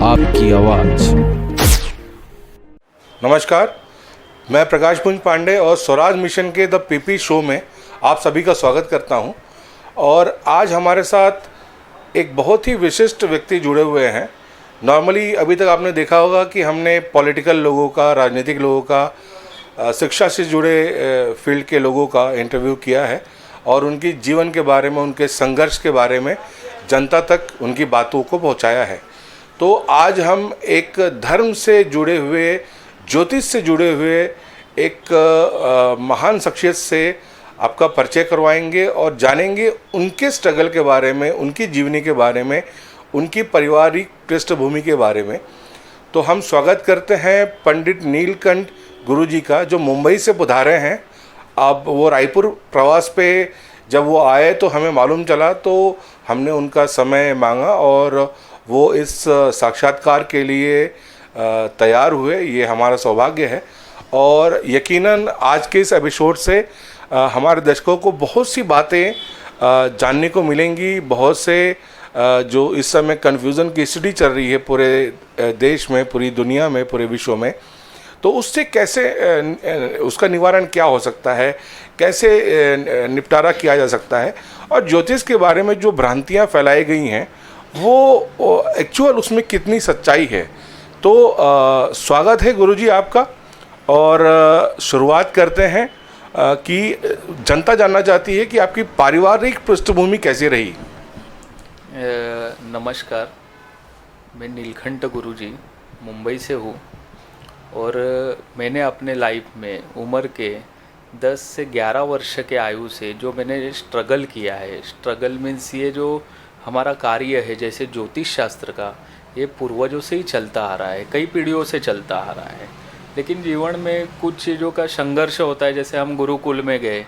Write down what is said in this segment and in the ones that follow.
आपकी आवाज। नमस्कार, मैं प्रकाश पुंज पांडे और स्वराज मिशन के द पीपी शो में आप सभी का स्वागत करता हूं। और आज हमारे साथ एक बहुत ही विशिष्ट व्यक्ति जुड़े हुए हैं। नॉर्मली अभी तक आपने देखा होगा कि हमने पॉलिटिकल लोगों का, राजनीतिक लोगों का, शिक्षा से जुड़े फील्ड के लोगों का इंटरव्यू किया है और उनकी जीवन के बारे में, उनके संघर्ष के बारे में जनता तक उनकी बातों को पहुंचाया है। तो आज हम एक धर्म से जुड़े हुए, ज्योतिष से जुड़े हुए एक महान शख्सियत से आपका परिचय करवाएंगे और जानेंगे उनके स्ट्रगल के बारे में, उनकी जीवनी के बारे में, उनकी पारिवारिक पृष्ठभूमि के बारे में। तो हम स्वागत करते हैं पंडित नीलकंठ गुरुजी का, जो मुंबई से पधारे हैं। अब वो रायपुर प्रवास पे जब वो आए तो हमें मालूम चला, तो हमने उनका समय मांगा और वो इस साक्षात्कार के लिए तैयार हुए। ये हमारा सौभाग्य है और यकीनन आज के इस एपिसोड से हमारे दर्शकों को बहुत सी बातें जानने को मिलेंगी। बहुत से जो इस समय कन्फ्यूज़न की स्थिति चल रही है पूरे देश में, पूरी दुनिया में, पूरे विश्व में, तो उससे कैसे, उसका निवारण क्या हो सकता है, कैसे निपटारा किया जा सकता है, और ज्योतिष के बारे में जो भ्रांतियाँ फैलाई गई हैं वो एक्चुअल उसमें कितनी सच्चाई है। तो स्वागत है गुरुजी आपका। और शुरुआत करते हैं कि जनता जानना चाहती है कि आपकी पारिवारिक पृष्ठभूमि कैसी रही। नमस्कार, मैं नीलकंठ गुरुजी मुंबई से हूँ और मैंने अपने लाइफ में उम्र के 10 से 11 वर्ष के आयु से जो मैंने स्ट्रगल किया है, स्ट्रगल मीन्स ये जो हमारा कार्य है जैसे ज्योतिष शास्त्र का, ये पूर्वजों से ही चलता आ रहा है, कई पीढ़ियों से चलता आ रहा है। लेकिन जीवन में कुछ चीज़ों का संघर्ष होता है। जैसे हम गुरुकुल में गए,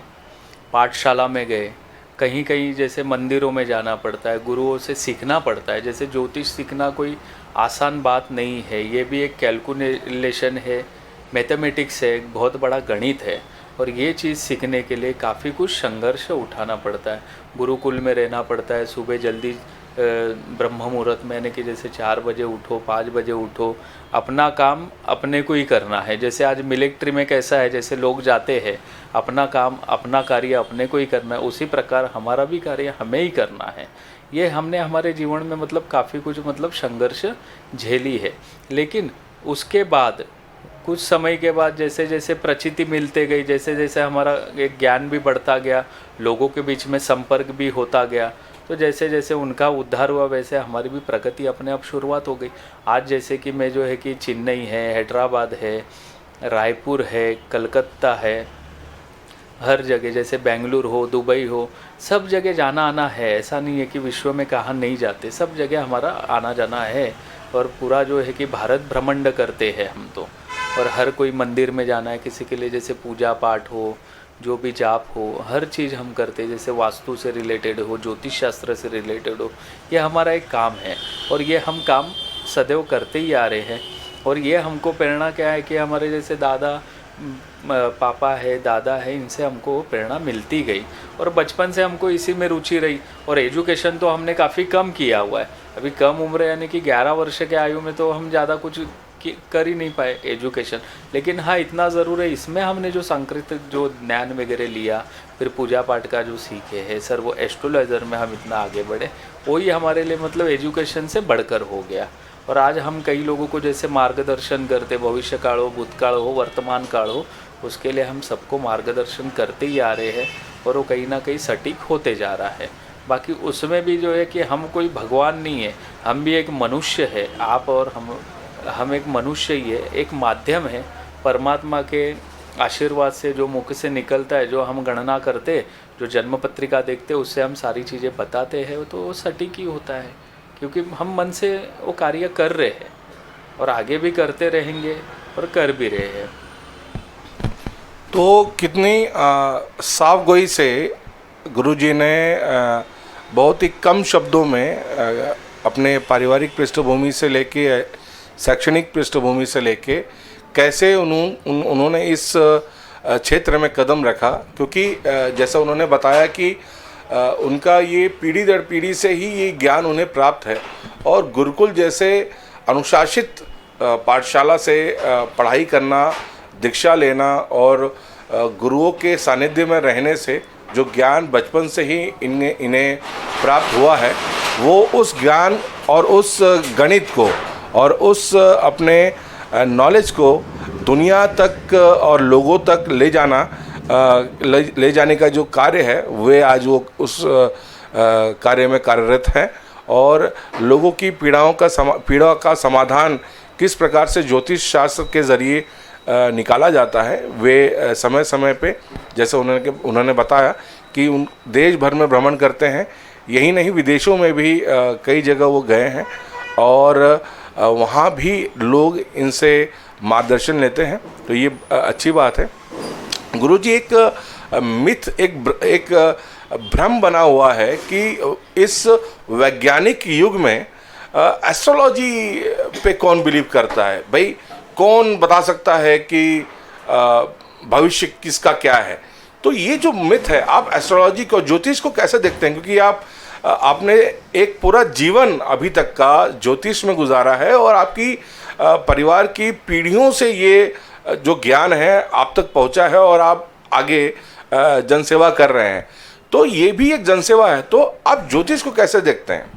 पाठशाला में गए, कहीं कहीं जैसे मंदिरों में जाना पड़ता है, गुरुओं से सीखना पड़ता है। जैसे ज्योतिष सीखना कोई आसान बात नहीं है, ये भी एक कैलकुलेशन है, मैथमेटिक्स है, एक बहुत बड़ा गणित है। और ये चीज़ सीखने के लिए काफ़ी कुछ संघर्ष उठाना पड़ता है। गुरुकुल में रहना पड़ता है, सुबह जल्दी ब्रह्म मुहूर्त में, यानी कि जैसे 4 बजे उठो, 5 बजे उठो, अपना काम अपने को ही करना है। जैसे आज मिलिट्री में कैसा है, जैसे लोग जाते हैं, अपना काम, अपना कार्य अपने को ही करना है, उसी प्रकार हमारा भी कार्य हमें ही करना है। ये हमने हमारे जीवन में मतलब काफ़ी कुछ मतलब संघर्ष झेली है। लेकिन उसके बाद कुछ समय के बाद जैसे जैसे प्रचिति मिलते गई, जैसे जैसे हमारा एक ज्ञान भी बढ़ता गया, लोगों के बीच में संपर्क भी होता गया, तो जैसे जैसे उनका उद्धार हुआ वैसे हमारी भी प्रगति अपने आप शुरुआत हो गई। आज जैसे कि मैं जो है कि चेन्नई है, हैदराबाद है, रायपुर है, कलकत्ता है, हर जगह, जैसे बेंगलुरु हो, दुबई हो, सब जगह जाना आना है। ऐसा नहीं है कि विश्व में कहाँ नहीं जाते, सब जगह हमारा आना जाना है। और पूरा जो है कि भारत भ्रमंड करते हैं हम तो। और हर कोई मंदिर में जाना है, किसी के लिए जैसे पूजा पाठ हो, जो भी जाप हो, हर चीज़ हम करते हैं। जैसे वास्तु से रिलेटेड हो, ज्योतिष शास्त्र से रिलेटेड हो, ये हमारा एक काम है और ये हम काम सदैव करते ही आ रहे हैं। और ये हमको प्रेरणा क्या है कि हमारे जैसे दादा, पापा है, दादा है, इनसे हमको प्रेरणा मिलती गई और बचपन से हमको इसी में रुचि रही। और एजुकेशन तो हमने काफ़ी कम किया हुआ है, अभी कम उम्र यानी कि 11 वर्ष के आयु में तो हम ज़्यादा कुछ कर ही नहीं पाए एजुकेशन। लेकिन हाँ, इतना ज़रूर है, इसमें हमने जो सांकृतिक जो ज्ञान वगैरह लिया, फिर पूजा पाठ का जो सीखे है सर, वो एस्ट्रोलॉजर में हम इतना आगे बढ़े, वही हमारे लिए मतलब एजुकेशन से बढ़कर हो गया। और आज हम कई लोगों को जैसे मार्गदर्शन करते, भविष्य काल हो, भूतकाल हो, वर्तमान काल हो, उसके लिए हम सबको मार्गदर्शन करते ही आ रहे हैं और वो कहीं ना कहीं सटीक होते जा रहा है। बाकी उसमें भी जो है कि हम कोई भगवान नहीं है, हम भी एक मनुष्य है। आप और हम एक मनुष्य ही है, एक माध्यम है परमात्मा के आशीर्वाद से जो मुख से निकलता है, जो हम गणना करते, जो जन्म पत्रिका देखते, उससे हम सारी चीज़ें बताते हैं, तो वो सटीक ही होता है। क्योंकि हम मन से वो कार्य कर रहे हैं और आगे भी करते रहेंगे और कर भी रहे हैं। तो कितनी साफ गोई से गुरुजी ने बहुत ही कम शब्दों में अपने पारिवारिक पृष्ठभूमि से लेके, शैक्षणिक पृष्ठभूमि से लेके, कैसे उन्होंने इस क्षेत्र में कदम रखा। क्योंकि जैसा उन्होंने बताया कि उनका ये पीढ़ी दर पीढ़ी से ही ये ज्ञान उन्हें प्राप्त है और गुरुकुल जैसे अनुशासित पाठशाला से पढ़ाई करना, दीक्षा लेना और गुरुओं के सानिध्य में रहने से जो ज्ञान बचपन से ही इन्हें प्राप्त हुआ है, वो उस ज्ञान और उस गणित को और उस अपने नॉलेज को दुनिया तक और लोगों तक ले जाने का जो कार्य है, वे आज वो उस कार्य में कार्यरत हैं। और लोगों की पीड़ा का समाधान किस प्रकार से ज्योतिष शास्त्र के ज़रिए निकाला जाता है, वे समय समय पे जैसे उन्होंने बताया कि उन देश भर में भ्रमण करते हैं। यही नहीं, विदेशों में भी कई जगह वो गए हैं और वहाँ भी लोग इनसे मार्गदर्शन लेते हैं। तो ये अच्छी बात है। गुरुजी, एक मिथ, एक भ्रम बना हुआ है कि इस वैज्ञानिक युग में एस्ट्रोलॉजी पे कौन बिलीव करता है? भाई, कौन बता सकता है कि भविष्य किसका क्या है? तो ये जो मिथ है, आप एस्ट्रोलॉजी को, ज्योतिष को कैसे देखते हैं? क्योंकि आपने एक पूरा जीवन अभी तक का ज्योतिष में गुजारा है और आपकी परिवार की पीढ़ियों से ये जो ज्ञान है आप तक पहुंचा है और आप आगे जनसेवा कर रहे हैं। तो ये भी एक जनसेवा है। तो आप ज्योतिष को कैसे देखते हैं?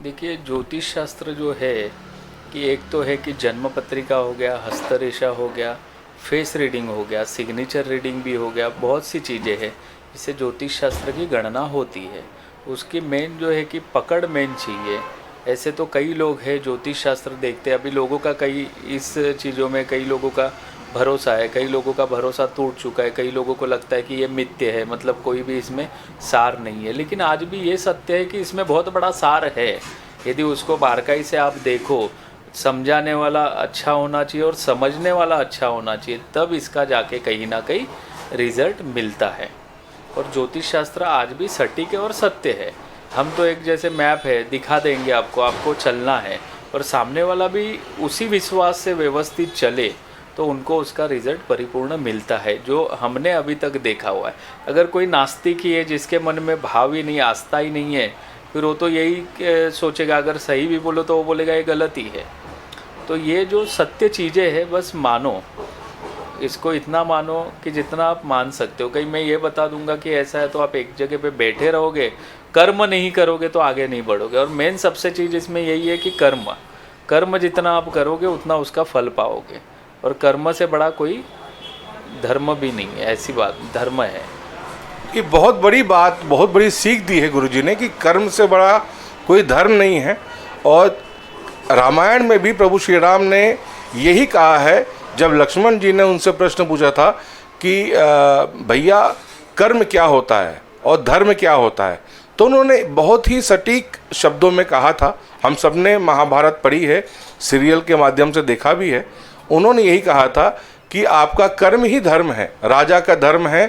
देखिए, ज्योतिष शास्त्र जो है कि एक तो है कि जन्म पत्रिका हो गया, हस्तरेखा हो गया, फेस रीडिंग हो गया, सिग्नेचर रीडिंग भी हो गया, बहुत सी चीज़ें हैं इससे ज्योतिष शास्त्र की गणना होती है। उसकी मेन जो है कि पकड़ मेन चाहिए। ऐसे तो कई लोग हैं ज्योतिष शास्त्र देखते हैं, अभी लोगों का कई इस चीज़ों में कई लोगों का भरोसा है, कई लोगों का भरोसा टूट चुका है, कई लोगों को लगता है कि ये मिथ्य है, मतलब कोई भी इसमें सार नहीं है। लेकिन आज भी ये सत्य है कि इसमें बहुत बड़ा सार है। यदि उसको बारीकाई से आप देखो, समझाने वाला अच्छा होना चाहिए और समझने वाला अच्छा होना चाहिए, तब इसका जाके कहीं ना कहीं रिजल्ट मिलता है। और ज्योतिष शास्त्र आज भी सटीक है और सत्य है। हम तो एक जैसे मैप है दिखा देंगे आपको चलना है, और सामने वाला भी उसी विश्वास से व्यवस्थित चले तो उनको उसका रिजल्ट परिपूर्ण मिलता है, जो हमने अभी तक देखा हुआ है। अगर कोई नास्तिक ही है जिसके मन में भाव ही नहीं, आस्था ही नहीं है, फिर वो तो यही सोचेगा, अगर सही भी बोलो तो वो बोलेगा ये गलत ही है। तो ये जो सत्य चीज़ें हैं बस मानो, इसको इतना मानो कि जितना आप मान सकते हो। कहीं मैं ये बता दूंगा कि ऐसा है तो आप एक जगह पे बैठे रहोगे, कर्म नहीं करोगे तो आगे नहीं बढ़ोगे। और मेन सबसे चीज़ इसमें यही है कि कर्म जितना आप करोगे उतना उसका फल पाओगे, और कर्म से बड़ा कोई धर्म भी नहीं है। ऐसी बात धर्म है। ये बहुत बड़ी बात, बहुत बड़ी सीख दी है गुरुजी ने कि कर्म से बड़ा कोई धर्म नहीं है। और रामायण में भी प्रभु श्री राम ने यही कहा है, जब लक्ष्मण जी ने उनसे प्रश्न पूछा था कि भैया कर्म क्या होता है और धर्म क्या होता है, तो उन्होंने बहुत ही सटीक शब्दों में कहा था। हम सब ने महाभारत पढ़ी है, सीरियल के माध्यम से देखा भी है। उन्होंने यही कहा था कि आपका कर्म ही धर्म है। राजा का धर्म है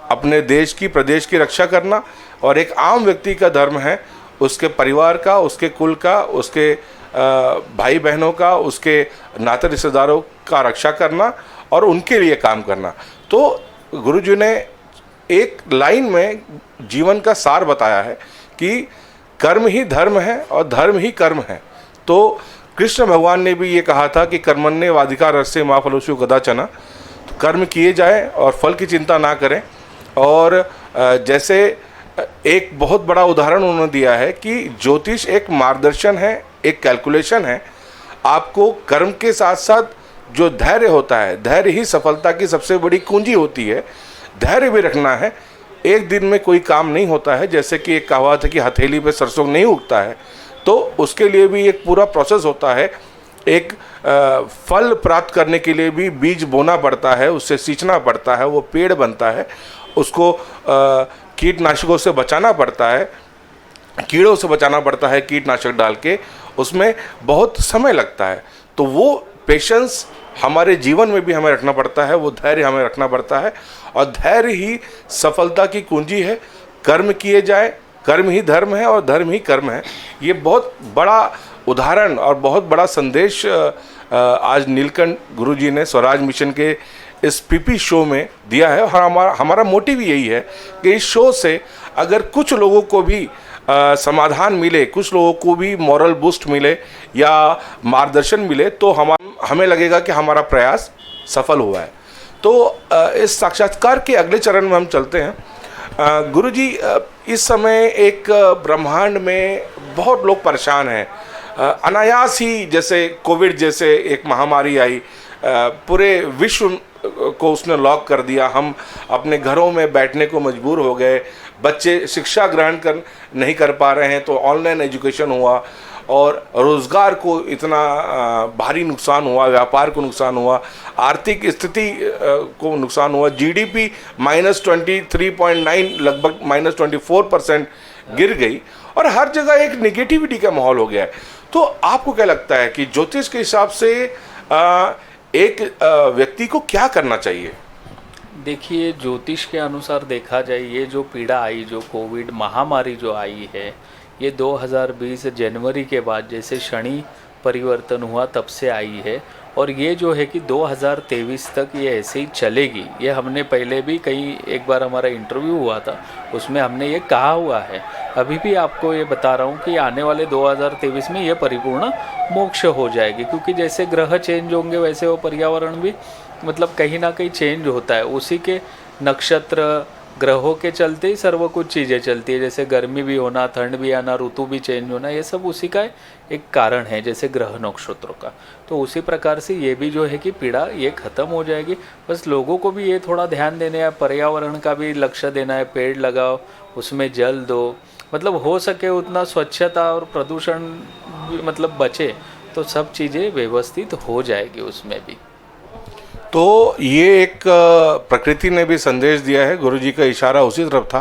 अपने देश की, प्रदेश की रक्षा करना, और एक आम व्यक्ति का धर्म है उसके परिवार का, उसके कुल का, उसके भाई बहनों का, उसके नाते रिश्तेदारों का रक्षा करना और उनके लिए काम करना। तो गुरुजी ने एक लाइन में जीवन का सार बताया है कि कर्म ही धर्म है और धर्म ही कर्म है। तो कृष्ण भगवान ने भी ये कहा था कि कर्मण्येवाधिकारस्ते मा फलेषु कदाचन, तो कर्म किए जाए और फल की चिंता ना करें। और जैसे एक बहुत बड़ा उदाहरण उन्होंने दिया है कि ज्योतिष एक मार्गदर्शन है, एक कैलकुलेशन है। आपको कर्म के साथ साथ जो धैर्य होता है, धैर्य ही सफलता की सबसे बड़ी कुंजी होती है। धैर्य भी रखना है। एक दिन में कोई काम नहीं होता है, जैसे कि एक कहावत है कि हथेली पे सरसों नहीं उगता है, तो उसके लिए भी एक पूरा प्रोसेस होता है। एक फल प्राप्त करने के लिए भी बीज बोना पड़ता है, उससे सींचना पड़ता है, वो पेड़ बनता है, उसको कीटनाशकों से बचाना पड़ता है, कीड़ों से बचाना पड़ता है कीटनाशक डाल के, उसमें बहुत समय लगता है। तो वो पेशेंस हमारे जीवन में भी हमें रखना पड़ता है, वो धैर्य हमें रखना पड़ता है, और धैर्य ही सफलता की कुंजी है। कर्म किए जाए, कर्म ही धर्म है और धर्म ही कर्म है। ये बहुत बड़ा उदाहरण और बहुत बड़ा संदेश आज नीलकंठ गुरुजी ने स्वराज मिशन के इस पीपी शो में दिया है। और हमारा मोटिव यही है कि इस शो से अगर कुछ लोगों को भी समाधान मिले, कुछ लोगों को भी मॉरल बूस्ट मिले या मार्गदर्शन मिले, तो हमें लगेगा कि हमारा प्रयास सफल हुआ है। तो इस साक्षात्कार के अगले चरण में हम चलते हैं। गुरुजी, इस समय एक ब्रह्मांड में बहुत लोग परेशान हैं। अनायास ही जैसे कोविड जैसे एक महामारी आई, पूरे विश्व को उसने लॉक कर दिया, हम अपने घरों में बैठने को मजबूर हो गए, बच्चे शिक्षा ग्रहण नहीं कर पा रहे हैं, तो ऑनलाइन एजुकेशन हुआ और रोज़गार को इतना भारी नुकसान हुआ, व्यापार को नुकसान हुआ, आर्थिक स्थिति को नुकसान हुआ, जीडीपी -23.9 लगभग -24% गिर गई और हर जगह एक निगेटिविटी का माहौल हो गया है। तो आपको क्या लगता है कि ज्योतिष के हिसाब से एक व्यक्ति को क्या करना चाहिए? देखिए, ज्योतिष के अनुसार देखा जाए, ये जो पीड़ा आई, जो कोविड महामारी जो आई है, ये 2020 जनवरी के बाद जैसे शनि परिवर्तन हुआ तब से आई है और ये जो है कि 2023 तक ये ऐसे ही चलेगी। ये हमने पहले भी एक बार हमारा इंटरव्यू हुआ था, उसमें हमने ये कहा हुआ है। अभी भी आपको ये बता रहा हूँ कि आने वाले 2023 में ये परिपूर्ण मोक्ष हो जाएगी, क्योंकि जैसे ग्रह चेंज होंगे वैसे वो पर्यावरण भी मतलब कहीं ना कहीं चेंज होता है। उसी के नक्षत्र ग्रहों के चलते ही सर्व कुछ चीज़ें चलती है, जैसे गर्मी भी होना, ठंड भी आना, ऋतु भी चेंज होना, ये सब उसी का एक कारण है, जैसे ग्रह नक्षत्रों का। तो उसी प्रकार से ये भी जो है कि पीड़ा ये ख़त्म हो जाएगी। बस लोगों को भी ये थोड़ा ध्यान देना है, पर्यावरण का भी लक्ष्य देना है, पेड़ लगाओ, उसमें जल दो, मतलब हो सके उतना स्वच्छता और प्रदूषण मतलब बचे, तो सब चीज़ें व्यवस्थित हो जाएगी उसमें भी। तो ये एक प्रकृति ने भी संदेश दिया है, गुरुजी का इशारा उसी तरफ था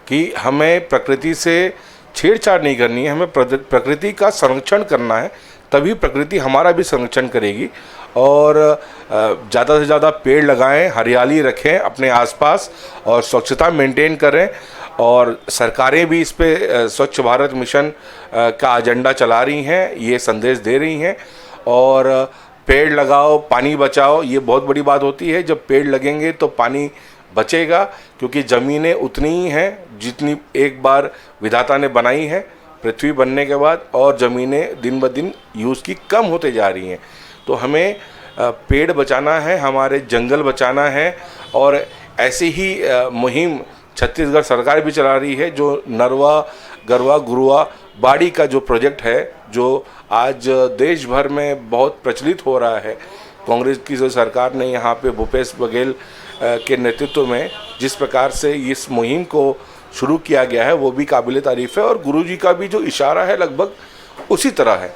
कि हमें प्रकृति से छेड़छाड़ नहीं करनी है, हमें प्रकृति का संरक्षण करना है, तभी प्रकृति हमारा भी संरक्षण करेगी। और ज़्यादा से ज़्यादा पेड़ लगाएं, हरियाली रखें अपने आसपास और स्वच्छता मेंटेन करें। और सरकारें भी इस पे स्वच्छ भारत मिशन का एजेंडा चला रही हैं, ये संदेश दे रही हैं। और पेड़ लगाओ, पानी बचाओ, ये बहुत बड़ी बात होती है। जब पेड़ लगेंगे तो पानी बचेगा, क्योंकि ज़मीनें उतनी ही हैं जितनी एक बार विधाता ने बनाई है पृथ्वी बनने के बाद, और ज़मीनें दिन ब दिन यूज़ की कम होते जा रही हैं। तो हमें पेड़ बचाना है, हमारे जंगल बचाना है। और ऐसी ही मुहिम छत्तीसगढ़ सरकार भी चला रही है, जो नरवा गरवा गुरुआ बाड़ी का जो प्रोजेक्ट है, जो आज देश भर में बहुत प्रचलित हो रहा है। कांग्रेस की जो सरकार ने यहाँ पे भूपेश बघेल के नेतृत्व में जिस प्रकार से इस मुहिम को शुरू किया गया है, वो भी काबिल तारीफ़ है। और गुरुजी का भी जो इशारा है लगभग उसी तरह है।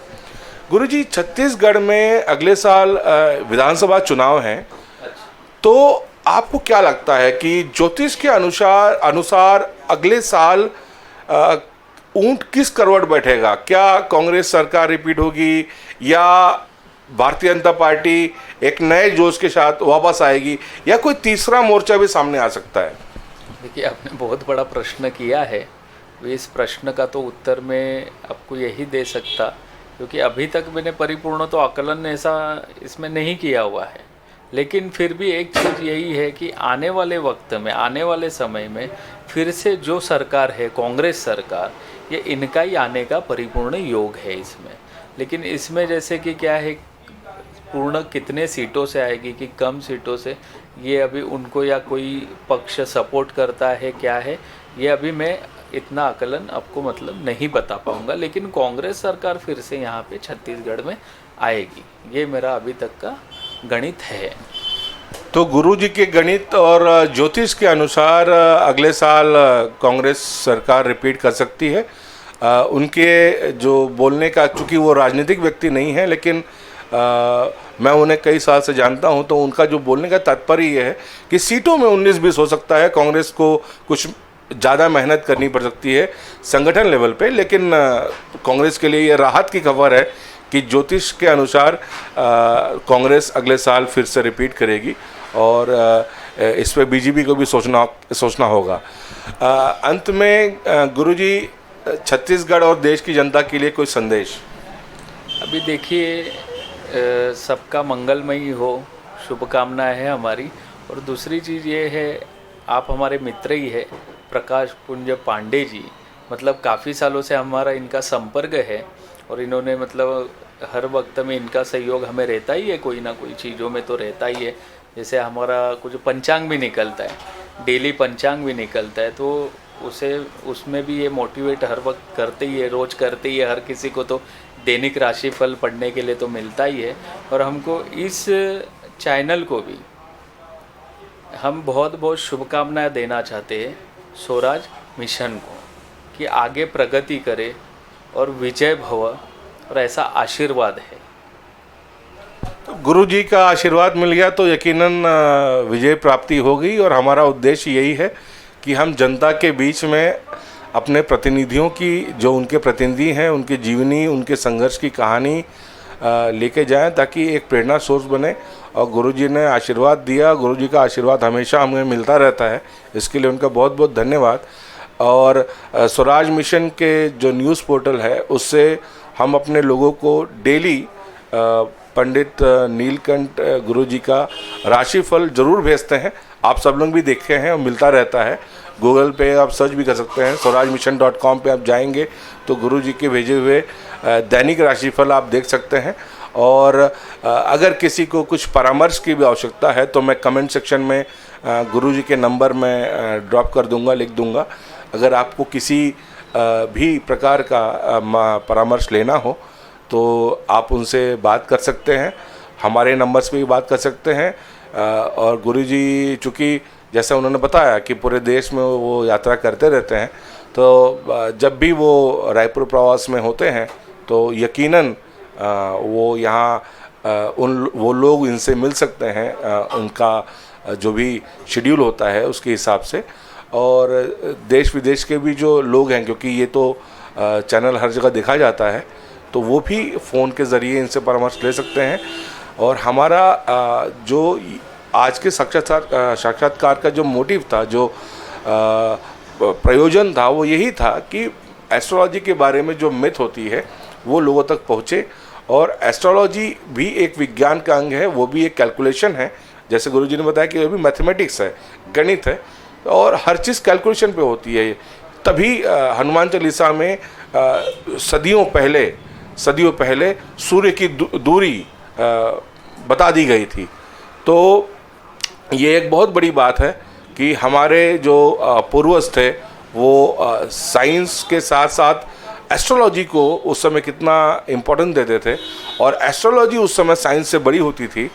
गुरुजी, छत्तीसगढ़ में अगले साल विधानसभा चुनाव हैं, तो आपको क्या लगता है कि ज्योतिष के अनुसार अगले साल ऊंट किस करवट बैठेगा? क्या कांग्रेस सरकार रिपीट होगी या भारतीय जनता पार्टी एक नए जोश के साथ वापस आएगी, या कोई तीसरा मोर्चा भी सामने आ सकता है? देखिए, आपने बहुत बड़ा प्रश्न किया है। इस प्रश्न का तो उत्तर मैं आपको यही दे सकता, क्योंकि अभी तक मैंने परिपूर्ण तो आकलन ऐसा इसमें नहीं किया हुआ है। लेकिन फिर भी एक चीज़ यही है कि आने वाले वक्त में, आने वाले समय में फिर से जो सरकार है, कांग्रेस सरकार, ये इनका ही आने का परिपूर्ण योग है इसमें। लेकिन इसमें जैसे कि क्या है, पूर्ण कितने सीटों से आएगी कि कम सीटों से, ये अभी उनको या कोई पक्ष सपोर्ट करता है क्या है, ये अभी मैं इतना आकलन आपको मतलब नहीं बता पाऊँगा। लेकिन कांग्रेस सरकार फिर से यहाँ पे छत्तीसगढ़ में आएगी, ये मेरा अभी तक का गणित है। तो गुरुजी के गणित और ज्योतिष के अनुसार अगले साल कांग्रेस सरकार रिपीट कर सकती है। उनके जो बोलने का, चूँकि वो राजनीतिक व्यक्ति नहीं है, लेकिन मैं उन्हें कई साल से जानता हूं, तो उनका जो बोलने का तात्पर्य ये है कि सीटों में 19-20 हो सकता है, कांग्रेस को कुछ ज़्यादा मेहनत करनी पड़ सकती है संगठन लेवल पे। लेकिन कांग्रेस के लिए ये राहत की खबर है कि ज्योतिष के अनुसार कांग्रेस अगले साल फिर से रिपीट करेगी और इस पर बीजेपी को भी सोचना होगा। अंत में गुरुजी, छत्तीसगढ़ और देश की जनता के लिए कोई संदेश? अभी देखिए, सबका मंगलमयी हो, शुभकामनाएं है हमारी। और दूसरी चीज़ ये है, आप हमारे मित्र ही है, प्रकाश पुंज पांडे जी, मतलब काफ़ी सालों से हमारा इनका संपर्क है और इन्होंने मतलब हर वक्त में इनका सहयोग हमें रहता ही है, कोई ना कोई चीज़ों में तो रहता ही है। जैसे हमारा कुछ पंचांग भी निकलता है, डेली पंचांग भी निकलता है, तो उसे उसमें भी ये मोटिवेट हर वक्त करते ही है, रोज़ करते ही है। हर किसी को तो दैनिक राशिफल पढ़ने के लिए तो मिलता ही है, और हमको इस चैनल को भी हम बहुत बहुत शुभकामनाएं देना चाहते हैं स्वराज मिशन को, कि आगे प्रगति करे और विजय भव, और ऐसा आशीर्वाद है। तो गुरु जी का आशीर्वाद मिल गया तो यकीनन विजय प्राप्ति होगी, और हमारा उद्देश्य यही है कि हम जनता के बीच में अपने प्रतिनिधियों की, जो उनके प्रतिनिधि हैं, उनकी जीवनी, उनके संघर्ष की कहानी लेके जाएं, ताकि एक प्रेरणा सोर्स बने। और गुरु जी ने आशीर्वाद दिया, गुरु जी का आशीर्वाद हमेशा हमें मिलता रहता है, इसके लिए उनका बहुत बहुत धन्यवाद। और स्वराज मिशन के जो न्यूज़ पोर्टल है, उससे हम अपने लोगों को डेली पंडित नीलकंठ गुरु जी का राशिफल जरूर भेजते हैं। आप सब लोग भी देखे हैं और मिलता रहता है। गूगल पे आप सर्च भी कर सकते हैं, swarajmission.com पे आप जाएंगे तो गुरु जी के भेजे हुए दैनिक राशिफल आप देख सकते हैं। और अगर किसी को कुछ परामर्श की भी आवश्यकता है तो मैं कमेंट सेक्शन में गुरु जी के नंबर में ड्रॉप कर दूंगा, लिख दूंगा। अगर आपको किसी भी प्रकार का परामर्श लेना हो तो आप उनसे बात कर सकते हैं, हमारे नंबर्स पे भी बात कर सकते हैं। और गुरु जी चूँकि जैसा उन्होंने बताया कि पूरे देश में वो यात्रा करते रहते हैं, तो जब भी वो रायपुर प्रवास में होते हैं तो यकीनन वो यहाँ वो लोग इनसे मिल सकते हैं, उनका जो भी शेड्यूल होता है उसके हिसाब से। और देश विदेश के भी जो लोग हैं, क्योंकि ये तो चैनल हर जगह देखा जाता है, तो वो भी फ़ोन के ज़रिए इनसे परामर्श ले सकते हैं। और हमारा जो आज के साक्षात्कार का जो मोटिव था, जो प्रयोजन था, वो यही था कि एस्ट्रोलॉजी के बारे में जो मिथ होती है वो लोगों तक पहुँचे। और एस्ट्रोलॉजी भी एक विज्ञान का अंग है, वो भी एक कैलकुलेशन है। जैसे गुरुजी ने बताया कि वो भी मैथमेटिक्स है, गणित है, और हर चीज़ कैलकुलेशन पे होती है। तभी हनुमान चालीसा में सदियों पहले सूर्य की दूरी बता दी गई थी। तो ये एक बहुत बड़ी बात है कि हमारे जो पूर्वज थे वो साइंस के साथ साथ एस्ट्रोलॉजी को उस समय कितना इम्पोर्टेंस देते थे, और एस्ट्रोलॉजी उस समय साइंस से बड़ी होती थी।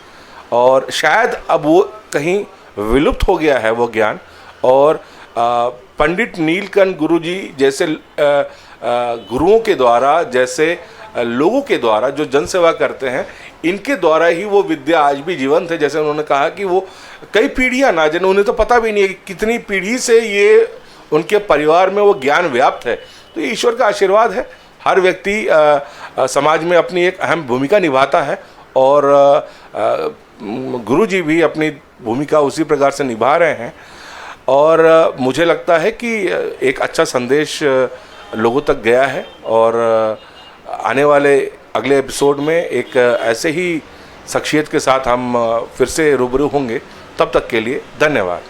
और शायद अब वो कहीं विलुप्त हो गया है वो ज्ञान। और पंडित नीलकंठ गुरु जी जैसे गुरुओं के द्वारा, जैसे लोगों के द्वारा जो जनसेवा करते हैं, इनके द्वारा ही वो विद्या आज भी जीवंत है। जैसे उन्होंने कहा कि वो कई पीढ़ियां ना जाने, उन्हें तो पता भी नहीं है कि कितनी पीढ़ी से ये उनके परिवार में वो ज्ञान व्याप्त है। तो ये ईश्वर का आशीर्वाद है। हर व्यक्ति समाज में अपनी एक अहम भूमिका निभाता है, और गुरु जी भी अपनी भूमिका उसी प्रकार से निभा रहे हैं। और मुझे लगता है कि एक अच्छा संदेश लोगों तक गया है, और आने वाले अगले एपिसोड में एक ऐसे ही शख्सियत के साथ हम फिर से रूबरू होंगे। तब तक के लिए धन्यवाद।